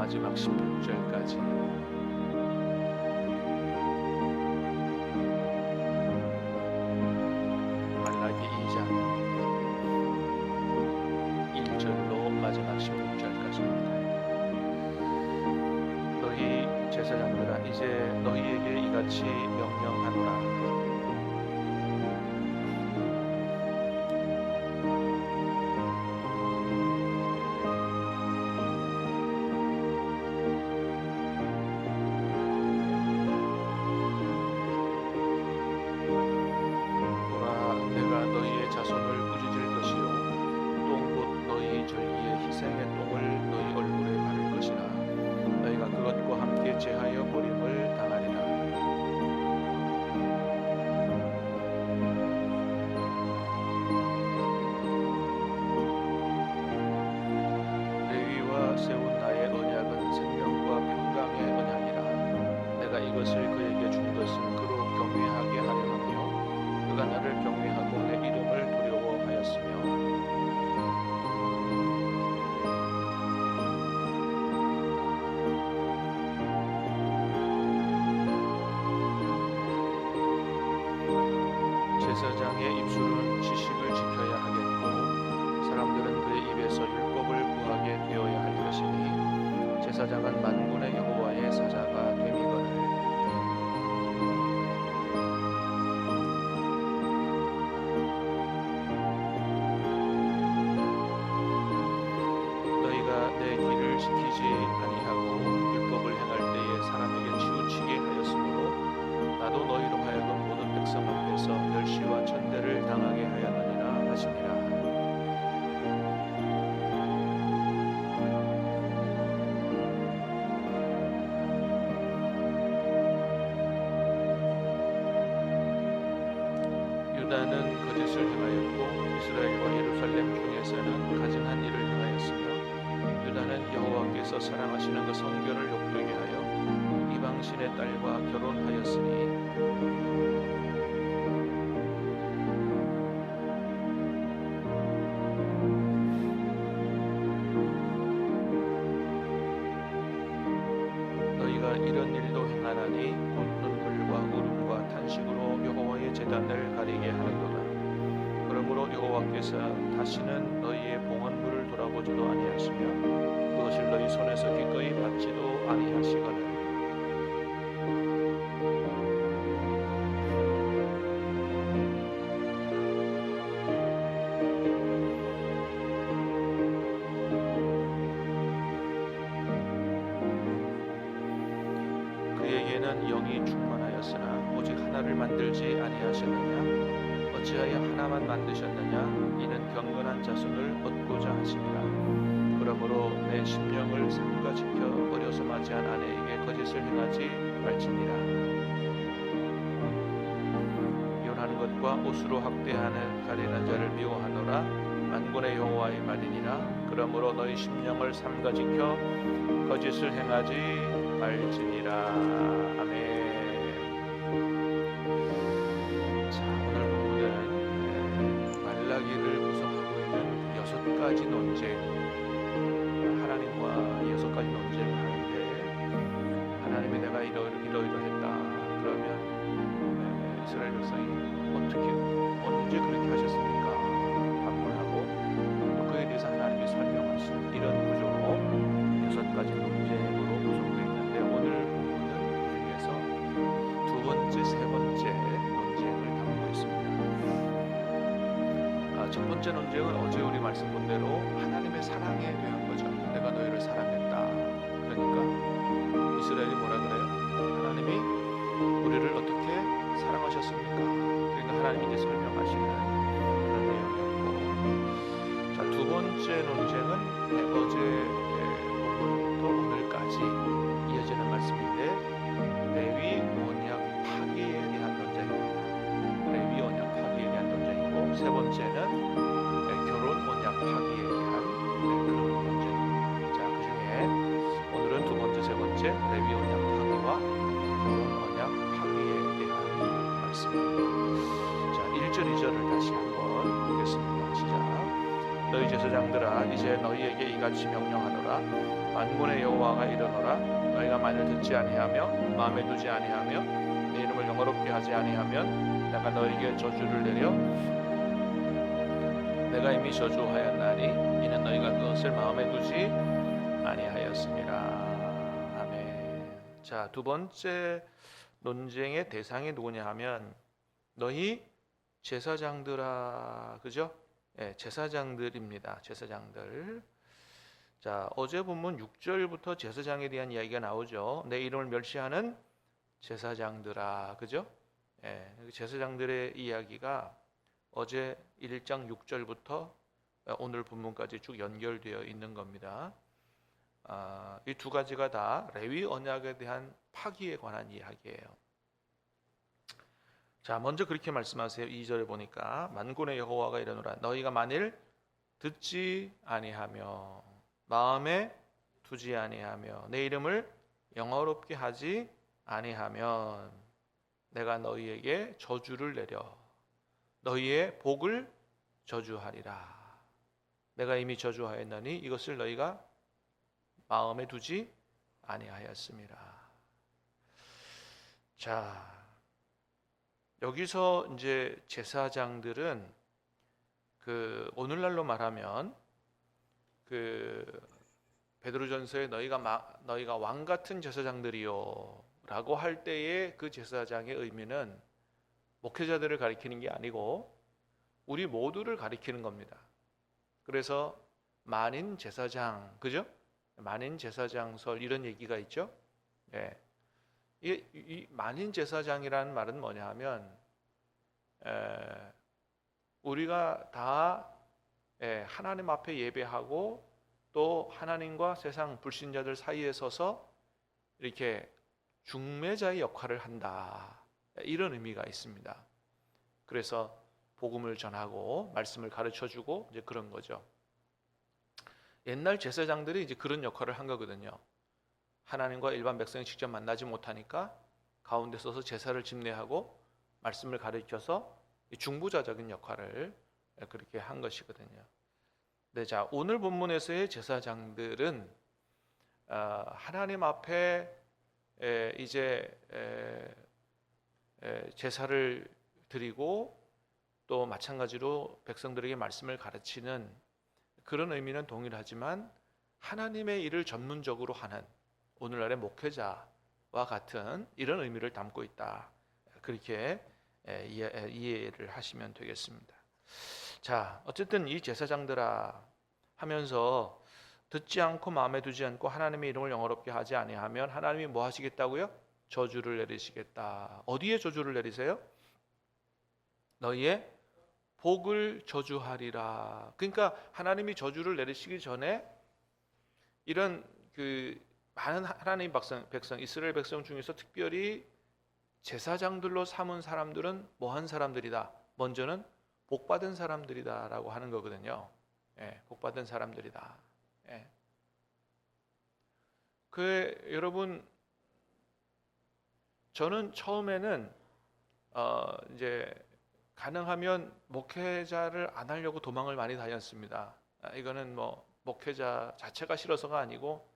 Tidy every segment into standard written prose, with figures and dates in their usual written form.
마지막 16절까지 말라기 2장 1절로 마지막 16절까지입니다. 너희 제사장들아 이제 너희에게 이같이 명령하노라. 제하여 버림을 당하리라. 레위와 세운 나의 언약은 생명과 평강의 언약이라. 내가 이것을 그에게 준 것은 그로 경외하게 하려 하며 그가 나를 경외하고 내 이름을 두려워하였으며 제사장의 입술은 지식을 지켜야 하겠고 사람들은 그의 입에서 율법을 구하게 되어야 할 것이니 제사장은 만군의 여호와의 사자가 됨이거늘. 너희가 내 길을 지키지 아니하고 율법을 행할 때에 사람에게 치우치게 하였으므로 나도 너희로 하여금 모든 백성 앞에서 멸시와 천대를 당하게 하였느니라 하시니라. 유다는 거짓을 행하였고 이스라엘과 예루살렘 중에서는 가증한 일을 행하였으며 유다는 여호와께서 사랑하시는 그 성결을 욕되게 하여 이방신의 딸과 결혼하였으니 너희가 이런 일도 행하나니 곧 눈물과 울음과 탄식으로 여호와의 제단을 가리게 하는도다. 그러므로 여호와께서 다시는 너희의 봉헌물을 돌아보지도 아니하시며 그것을 너희 손에서 기꺼이 받지도 아니하시거늘. 그에게는 영이 충만하였으나 오직 하나를 만들지 아니하셨느냐? 어찌하여 하나만 만드셨느냐? 이는 경건한 자손을 얻고자 하심이라. 그러므로 내 심령을 삼가 지켜 어려서 맞이한 아내에게 거짓을 행하지 말지니라. 이혼하는 것과 옷으로 학대하는 가리는 자를 미워하노라. 만군의 여호와의 말이니라. 그러므로 너희 심령을 삼가 지켜 거짓을 행하지 말지니라. 아멘. 자, 오늘 본문은 말라기를 구성하고 있는 6가지 논쟁, 하나님과 6가지 논쟁을 하는데 하나님이 내가 이러이러했다 그러면 이스라엘 백성이 어떻게 언제 그렇게 하셨습니까? 반문하고 또 그에 대해서 하나님이 설명하시는 이런 구조로 6가지 논쟁으로 구성되어 있는데 오늘 본문 중에서 두 번째, 세 번째 논쟁을 담고 있습니다. 첫 번째 논쟁은 어제 우리 말씀 본 대로 하나님의 사랑에 대한 거죠. 내가 너희를 사랑했다. 그러니까 이스라엘이 뭐라 그래요? 하나님이 우리를 어떻게 사랑하셨습니까? 그러니까 하나님이 이제 설명하시는 그런 내용이었고, 자, 두 번째 논쟁은 어제 본문부터 오늘까지 이어지는 말씀인데 레위 언약 파기에 대한 논쟁입니다. 레위 언약 파기에 대한 논쟁이고, 세 번째는 결혼 언약 파기에 대한 그런 논쟁입니다. 자, 그 중에 오늘은 두 번째, 세 번째 레위 언약 파기와 결혼 언약 파기에 대한 말씀입니다. 자, 1절, 2절을 다시 한번 보겠습니다. 시작. 너희 제사장들아 이제 너희에게 이같이 명령하노라. 만군의 여호와가 이르노라. 너희가 만일 듣지 아니하며 마음에 두지 아니하며 내 이름을 영화롭게 하지 아니하면 내가 너희에게 저주를 내려 내가 이미 저주하였나니 이는 너희가 그것을 마음에 두지 아니하였습니다. 아멘. 자, 두 번째 논쟁의 대상이 누구냐 하면 너희 제사장들아, 그죠? 예, 제사장들입니다. 제사장들. 자, 어제 본문 6절부터 제사장에 대한 이야기가 나오죠. 내 이름을 멸시하는 제사장들아, 그죠? 예, 제사장들의 이야기가 어제 1장 6절부터 오늘 본문까지 쭉 연결되어 있는 겁니다. 이 두 가지가 다 레위 언약에 대한 파기에 관한 이야기예요. 자, 먼저 그렇게 말씀하세요. 2절에 보니까 만군의 여호와가 이르노라. 너희가 만일 듣지 아니하며 마음에 두지 아니하며 내 이름을 영화롭게 하지 아니하면 내가 너희에게 저주를 내려 너희의 복을 저주하리라. 내가 이미 저주하였나니 이것을 너희가 마음에 두지 아니하였습니다. 자, 여기서 이제 제사장들은 오늘날로 말하면 베드로전서에 너희가 왕 같은 제사장들이요라고 할 때의 그 제사장의 의미는 목회자들을 가리키는 게 아니고 우리 모두를 가리키는 겁니다. 그래서 만인 제사장, 그죠? 만인 제사장설 이런 얘기가 있죠. 예. 이 만인 제사장이라는 말은 뭐냐 하면 우리가 다 하나님 앞에 예배하고 또 하나님과 세상 불신자들 사이에 서서 이렇게 중매자의 역할을 한다. 이런 의미가 있습니다. 그래서 복음을 전하고 말씀을 가르쳐주고 이제 그런 거죠. 옛날 제사장들이 이제 그런 역할을 한 거거든요. 하나님과 일반 백성이 직접 만나지 못하니까 가운데 서서 제사를 집례하고 말씀을 가르쳐서 중보자적인 역할을 그렇게 한 것이거든요. 네, 자, 오늘 본문에서의 제사장들은 하나님 앞에 이제 제사를 드리고 또 마찬가지로 백성들에게 말씀을 가르치는 그런 의미는 동일하지만 하나님의 일을 전문적으로 하는 오늘날의 목회자와 같은 이런 의미를 담고 있다. 그렇게 이해를 하시면 되겠습니다. 자, 어쨌든 이 제사장들아 하면서 듣지 않고 마음에 두지 않고 하나님의 이름을 영화롭게 하지 아니하면 하나님이 뭐 하시겠다고요? 저주를 내리시겠다. 어디에 저주를 내리세요? 너희의 복을 저주하리라. 그러니까 하나님이 저주를 내리시기 전에 이런 많은 하나님 백성 이스라엘 백성 중에서 특별히 제사장들로 삼은 사람들은 뭐한 사람들이다. 먼저는 복받은 사람들이다라고 하는 거거든요. 예, 복받은 사람들이다. 예. 여러분, 저는 처음에는 이제 가능하면 목회자를 안 하려고 도망을 많이 다녔습니다. 이거는 뭐 목회자 자체가 싫어서가 아니고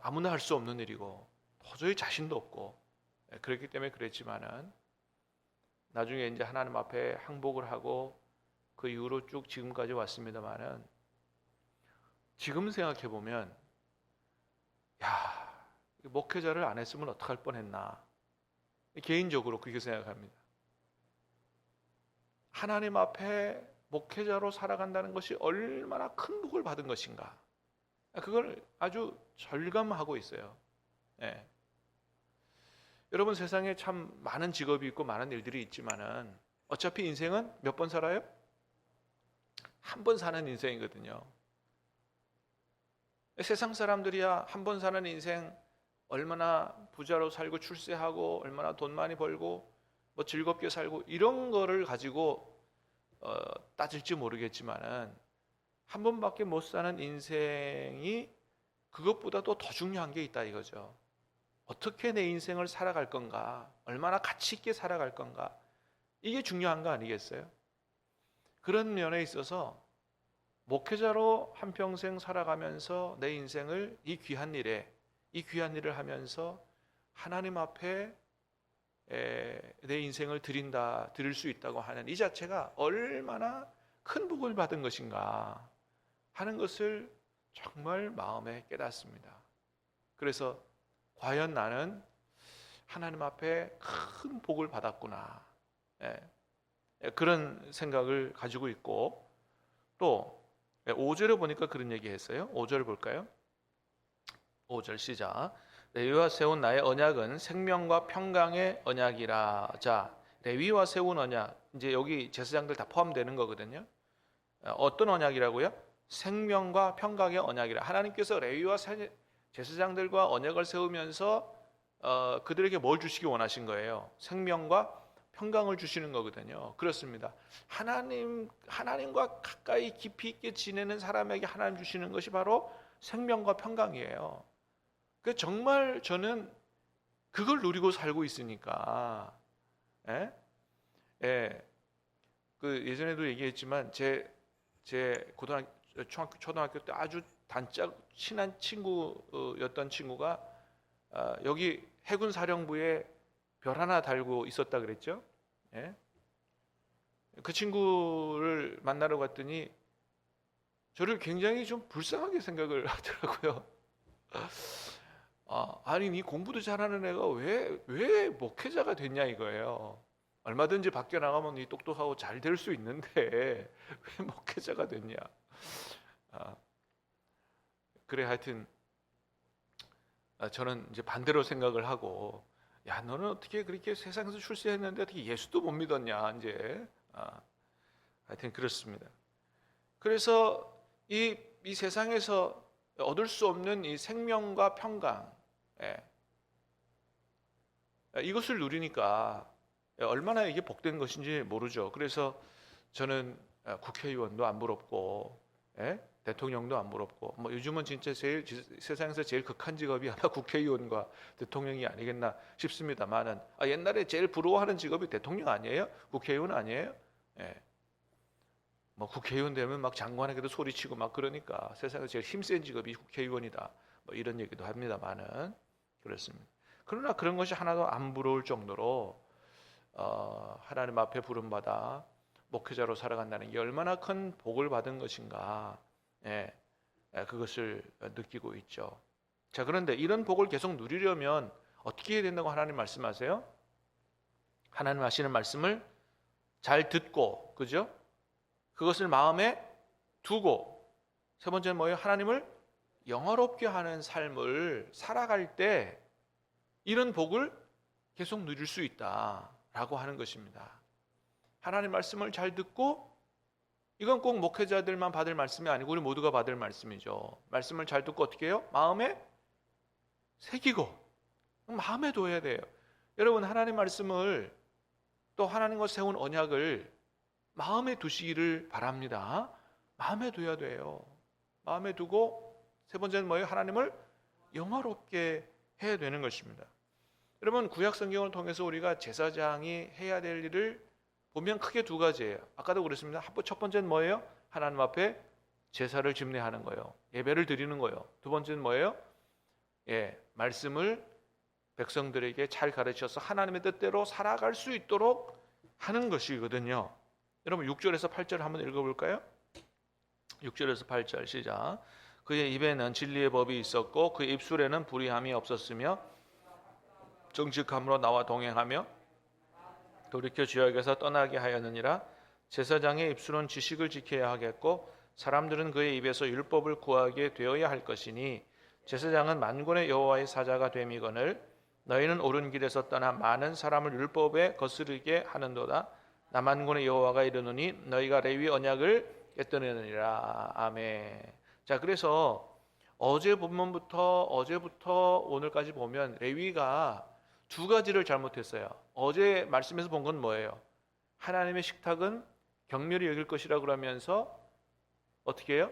아무나 할 수 없는 일이고 도저히 자신도 없고 그렇기 때문에 그랬지만은 나중에 이제 하나님 앞에 항복을 하고 그 이후로 쭉 지금까지 왔습니다만은 지금 생각해 보면 야, 목회자를 안 했으면 어떡할 뻔했나 개인적으로 그렇게 생각합니다. 하나님 앞에 목회자로 살아간다는 것이 얼마나 큰 복을 받은 것인가 그걸 아주 절감하고 있어요. 예. 여러분 세상에 참 많은 직업이 있고 많은 일들이 있지만은 어차피 인생은 몇 번 살아요? 한 번 사는 인생이거든요. 세상 사람들이야 한 번 사는 인생 얼마나 부자로 살고 출세하고 얼마나 돈 많이 벌고 뭐 즐겁게 살고 이런 거를 가지고 따질지 모르겠지만은 한 번밖에 못 사는 인생이 그것보다도 더 중요한 게 있다 이거죠. 어떻게 내 인생을 살아갈 건가? 얼마나 가치 있게 살아갈 건가? 이게 중요한 거 아니겠어요? 그런 면에 있어서 목회자로 한평생 살아가면서 내 인생을 이 귀한 일을 하면서 하나님 앞에 내 인생을 드릴 수 있다고 하는 이 자체가 얼마나 큰 복을 받은 것인가 하는 것을 정말 마음에 깨닫습니다. 그래서 과연 나는 하나님 앞에 큰 복을 받았구나, 그런 생각을 가지고 있고, 또 5절에 보니까 그런 얘기 했어요. 5절 볼까요? 5절 시작. 레위와 세운 나의 언약은 생명과 평강의 언약이라. 자, 레위와 세운 언약, 이제 여기 제사장들 다 포함되는 거거든요. 어떤 언약이라고요? 생명과 평강의 언약이라. 하나님께서 레위와 제사장들과 언약을 세우면서 그들에게 뭘 주시기 원하신 거예요? 생명과 평강을 주시는 거거든요. 그렇습니다. 하나님과 가까이 깊이 있게 지내는 사람에게 하나님 주시는 것이 바로 생명과 평강이에요. 그 정말 저는 그걸 누리고 살고 있으니까, 그 예전에도 얘기했지만 제 초등학교 때 아주 단짝 친한 친구였던 친구가 여기 해군 사령부에 별 하나 달고 있었다 그랬죠. 그 친구를 만나러 갔더니 저를 굉장히 좀 불쌍하게 생각을 하더라고요. 아니, 니 공부도 잘하는 애가 왜 목회자가 됐냐 이거예요. 얼마든지 밖에 나가면 니 똑똑하고 잘 될 수 있는데 왜 목회자가 됐냐. 그래, 하여튼 저는 이제 반대로 생각을 하고, 야, 너는 어떻게 그렇게 세상에서 출세했는데 어떻게 예수도 못 믿었냐 이제. 하여튼 그렇습니다. 그래서 이 세상에서 얻을 수 없는 이 생명과 평강, 이것을 누리니까 얼마나 이게 복된 것인지 모르죠. 그래서 저는 국회의원도 안 부럽고, 대통령도 안 부럽고, 뭐 요즘은 진짜 세상에서 제일 극한 직업이 아마 국회의원과 대통령이 아니겠나 싶습니다만은, 옛날에 제일 부러워하는 직업이 대통령 아니에요? 국회의원 아니에요? 뭐 국회의원 되면 막 장관에게도 소리치고 막 그러니까 세상에서 제일 힘센 직업이 국회의원이다, 뭐 이런 얘기도 합니다만은 그렇습니다. 그러나 그런 것이 하나도 안 부러울 정도로 하나님 앞에 부름받아 목회자로 살아간다는 게 얼마나 큰 복을 받은 것인가, 그것을 느끼고 있죠. 자, 그런데 이런 복을 계속 누리려면 어떻게 해야 된다고 하나님 말씀하세요? 하나님 하시는 말씀을 잘 듣고, 그죠? 그것을 마음에 두고, 세 번째는 뭐예요? 하나님을 영화롭게 하는 삶을 살아갈 때 이런 복을 계속 누릴 수 있다라고 하는 것입니다. 하나님 말씀을 잘 듣고, 이건 꼭 목회자들만 받을 말씀이 아니고 우리 모두가 받을 말씀이죠. 말씀을 잘 듣고 어떻게 해요? 마음에 새기고 마음에 둬야 돼요. 여러분, 하나님 말씀을, 또 하나님과 세운 언약을 마음에 두시기를 바랍니다. 마음에 둬야 돼요. 마음에 두고, 세 번째는 뭐예요? 하나님을 영화롭게 해야 되는 것입니다. 여러분, 구약 성경을 통해서 우리가 제사장이 해야 될 일을 보면 크게 두 가지예요. 아까도 그랬습니다. 첫 번째는 뭐예요? 하나님 앞에 제사를 집례하는 거예요. 예배를 드리는 거예요. 두 번째는 뭐예요? 말씀을 백성들에게 잘 가르쳐서 하나님의 뜻대로 살아갈 수 있도록 하는 것이거든요. 여러분, 6절에서 8절 한번 읽어볼까요? 6절에서 8절 시작. 그의 입에는 진리의 법이 있었고 그의 입술에는 불의함이 없었으며 정직함으로 나와 동행하며 돌이켜 죄악에서 떠나게 하였느니라. 제사장의 입술은 지식을 지켜야 하겠고 사람들은 그의 입에서 율법을 구하게 되어야 할 것이니 제사장은 만군의 여호와의 사자가 됨이거늘 너희는 옳은 길에서 떠나 많은 사람을 율법에 거스르게 하는도다. 나 만군의 여호와가 이르노니 너희가 레위 언약을 깨뜨리느니라. 아멘. 자, 그래서 어제부터 오늘까지 보면 레위가 두 가지를 잘못했어요. 어제 말씀에서 본 건 뭐예요? 하나님의 식탁은 경멸히 여길 것이라 그러면서 어떻게 해요?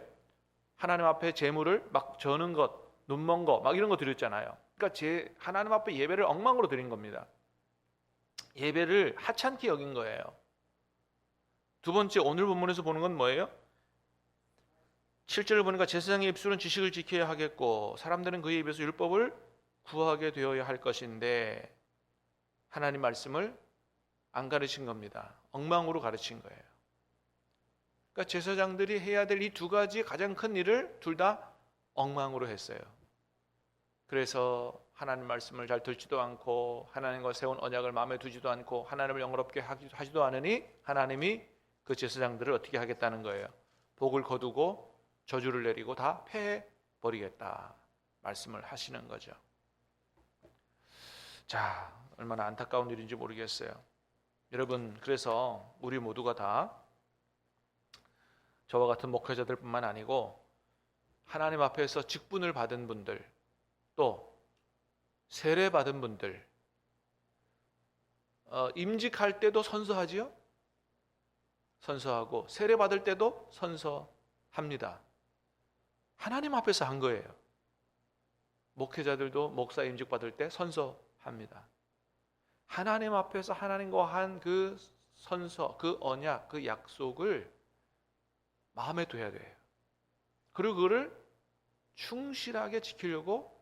하나님 앞에 제물을 막 저는 것, 눈먼 거, 막 이런 거 드렸잖아요. 그러니까 하나님 앞에 예배를 엉망으로 드린 겁니다. 예배를 하찮게 여긴 거예요. 두 번째, 오늘 본문에서 보는 건 뭐예요? 7절을 보니까 제사장의 입술은 지식을 지켜야 하겠고 사람들은 그의 입에서 율법을 구하게 되어야 할 것인데 하나님 말씀을 안 가르친 겁니다. 엉망으로 가르친 거예요. 그러니까 제사장들이 해야 될 이 두 가지 가장 큰 일을 둘 다 엉망으로 했어요. 그래서 하나님 말씀을 잘 듣지도 않고 하나님과 세운 언약을 마음에 두지도 않고 하나님을 영화롭게 하지도 않으니 하나님이 그 제사장들을 어떻게 하겠다는 거예요. 복을 거두고 저주를 내리고 다 패해버리겠다 말씀을 하시는 거죠. 자, 얼마나 안타까운 일인지 모르겠어요. 여러분, 그래서 우리 모두가 다 저와 같은 목회자들뿐만 아니고 하나님 앞에서 직분을 받은 분들, 또 세례 받은 분들, 임직할 때도 선서하지요? 선서하고 세례 받을 때도 선서합니다. 하나님 앞에서 한 거예요. 목회자들도 목사 임직 받을 때 선서합니다. 하나님 앞에서 하나님과 한 그 선서, 그 언약, 그 약속을 마음에 둬야 돼요. 그리고 그거를 충실하게 지키려고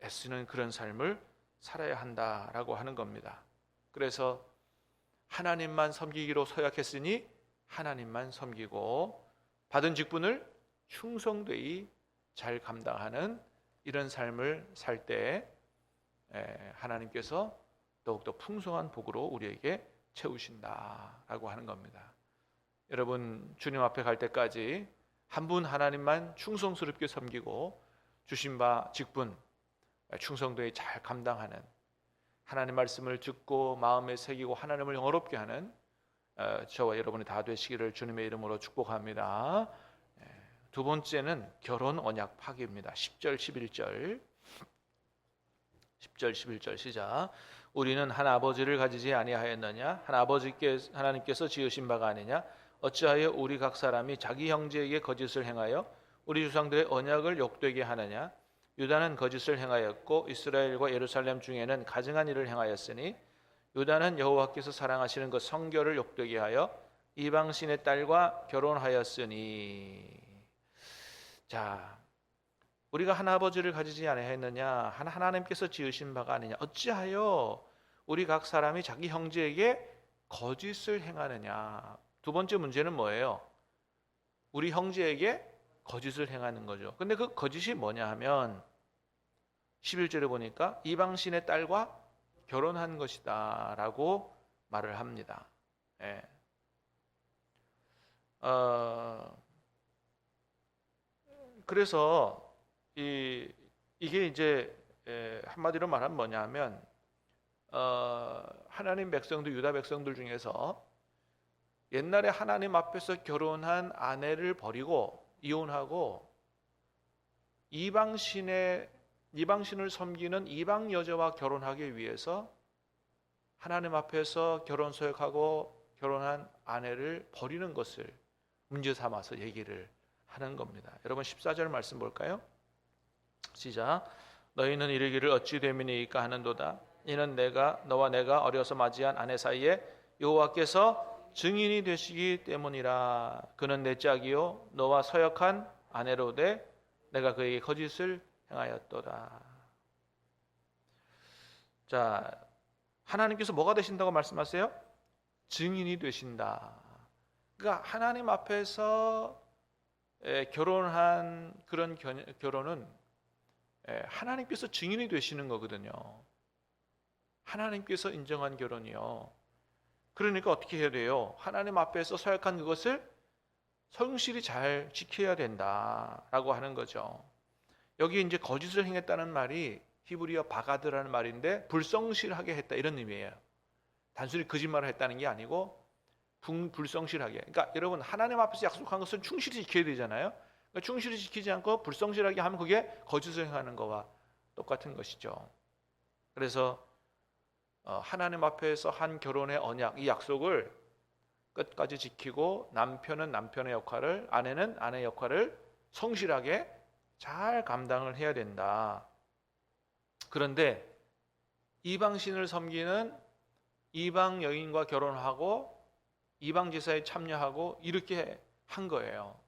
애쓰는 그런 삶을 살아야 한다라고 하는 겁니다. 그래서 하나님만 섬기기로 서약했으니 하나님만 섬기고 받은 직분을 충성되이 잘 감당하는 이런 삶을 살 때 하나님께서 더욱더 풍성한 복으로 우리에게 채우신다라고 하는 겁니다. 여러분, 주님 앞에 갈 때까지 한 분 하나님만 충성스럽게 섬기고 주신 바 직분 충성되이 잘 감당하는, 하나님 말씀을 듣고 마음에 새기고 하나님을 영화롭게 하는 저와 여러분이 다 되시기를 주님의 이름으로 축복합니다. 두 번째는 결혼 언약 파기입니다. 10절 11절 10절 11절 시작. 우리는 한 아버지를 가지지 아니하였느냐? 한 아버지께서 하나님께서 지으신 바가 아니냐? 어찌하여 우리 각 사람이 자기 형제에게 거짓을 행하여 우리 조상들의 언약을 욕되게 하느냐? 유다는 거짓을 행하였고 이스라엘과 예루살렘 중에는 가증한 일을 행하였으니 유다는 여호와께서 사랑하시는 그 성결을 욕되게 하여 이방신의 딸과 결혼하였으니. 자, 우리가 한 아버지를 가지지 아니하였느냐? 한 하나님께서 지으신 바가 아니냐? 어찌하여 우리 각 사람이 자기 형제에게 거짓을 행하느냐? 두 번째 문제는 뭐예요? 우리 형제에게 거짓을 행하는 거죠. 근데 그 거짓이 뭐냐 하면 11절에 보니까 이방신의 딸과 결혼한 것이다 라고 말을 합니다. 예. 그래서 이게 이제 한마디로 말하면 뭐냐 하면 하나님 백성들, 유다 백성들 중에서 옛날에 하나님 앞에서 결혼한 아내를 버리고 이혼하고 이방신을 섬기는 이방 여자와 결혼하기 위해서 하나님 앞에서 결혼 서약하고 결혼한 아내를 버리는 것을 문제 삼아서 얘기를 하는 겁니다. 여러분 14절 말씀 볼까요? 시작. 너희는 이르기를 어찌 됨이니까 하는도다. 이는 너와 내가 어려서 맞이한 아내 사이에 여호와께서 증인이 되시기 때문이라. 그는 내 짝이요 너와 서역한 아내로되 내가 그에게 거짓을 행하였도다. 자, 하나님께서 뭐가 되신다고 말씀하세요? 증인이 되신다. 그러니까 하나님 앞에서 결혼한 그런 결혼은 하나님께서 증인이 되시는 거거든요. 하나님께서 인정한 결혼이요. 그러니까 어떻게 해야 돼요? 하나님 앞에서 서약한 그것을 성실히 잘 지켜야 된다라고 하는 거죠. 여기 이제 거짓을 행했다는 말이 히브리어 바가드라는 말인데 불성실하게 했다 이런 의미예요. 단순히 거짓말을 했다는 게 아니고 불성실하게. 그러니까 여러분 하나님 앞에서 약속한 것은 충실히 지켜야 되잖아요. 그러니까 충실히 지키지 않고 불성실하게 하면 그게 거짓을 행하는 거와 똑같은 것이죠. 그래서 하나님 앞에서 한 결혼의 언약, 이 약속을 끝까지 지키고 남편은 남편의 역할을, 아내는 아내의 역할을 성실하게 잘 감당을 해야 된다. 그런데 이방신을 섬기는 이방 여인과 결혼하고 이방 제사에 참여하고 이렇게 한 거예요.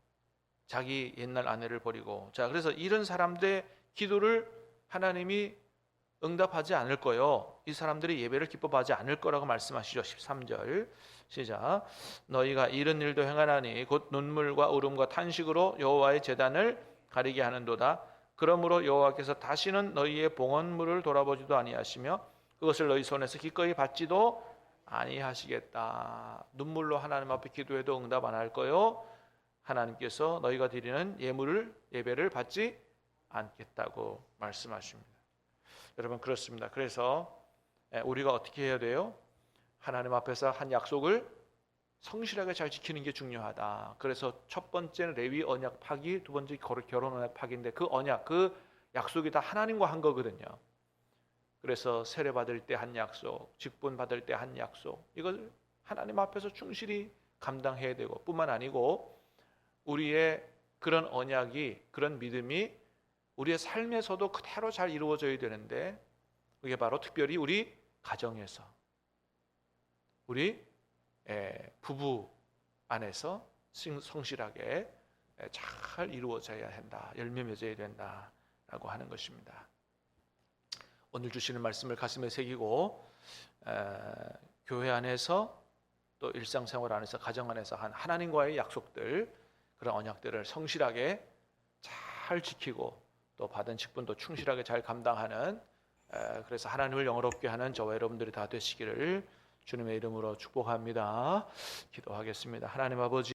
자기 옛날 아내를 버리고. 자, 그래서 이런 사람들의 기도를 하나님이 응답하지 않을 거요. 이 사람들이 예배를 기뻐하지 않을 거라고 말씀하시죠. 13절 시작. 너희가 이런 일도 행하나니 곧 눈물과 울음과 탄식으로 여호와의 제단을 가리게 하는도다. 그러므로 여호와께서 다시는 너희의 봉헌물을 돌아보지도 아니하시며 그것을 너희 손에서 기꺼이 받지도 아니하시겠다. 눈물로 하나님 앞에 기도해도 응답 안 할 거요. 하나님께서 너희가 드리는 예배를 받지 않겠다고 말씀하십니다. 여러분, 그렇습니다. 그래서 우리가 어떻게 해야 돼요? 하나님 앞에서 한 약속을 성실하게 잘 지키는 게 중요하다. 그래서 첫 번째는 레위 언약 파기, 두 번째 결혼 언약 파기인데 그 언약, 그 약속이 다 하나님과 한 거거든요. 그래서 세례 받을 때 한 약속, 직분 받을 때 한 약속, 이걸 하나님 앞에서 충실히 감당해야 되고, 뿐만 아니고 우리의 그런 언약이, 그런 믿음이 우리의 삶에서도 그대로 잘 이루어져야 되는데, 그게 바로 특별히 우리 가정에서, 우리 부부 안에서 성실하게 잘 이루어져야 한다, 열매 맺어야 된다라고 하는 것입니다. 오늘 주시는 말씀을 가슴에 새기고 교회 안에서 또 일상생활 안에서, 가정 안에서 한 하나님과의 약속들, 그런 언약들을 성실하게 잘 지키고 또 받은 직분도 충실하게 잘 감당하는, 그래서 하나님을 영화롭게 하는 저와 여러분들이 다 되시기를 주님의 이름으로 축복합니다. 기도하겠습니다. 하나님 아버지,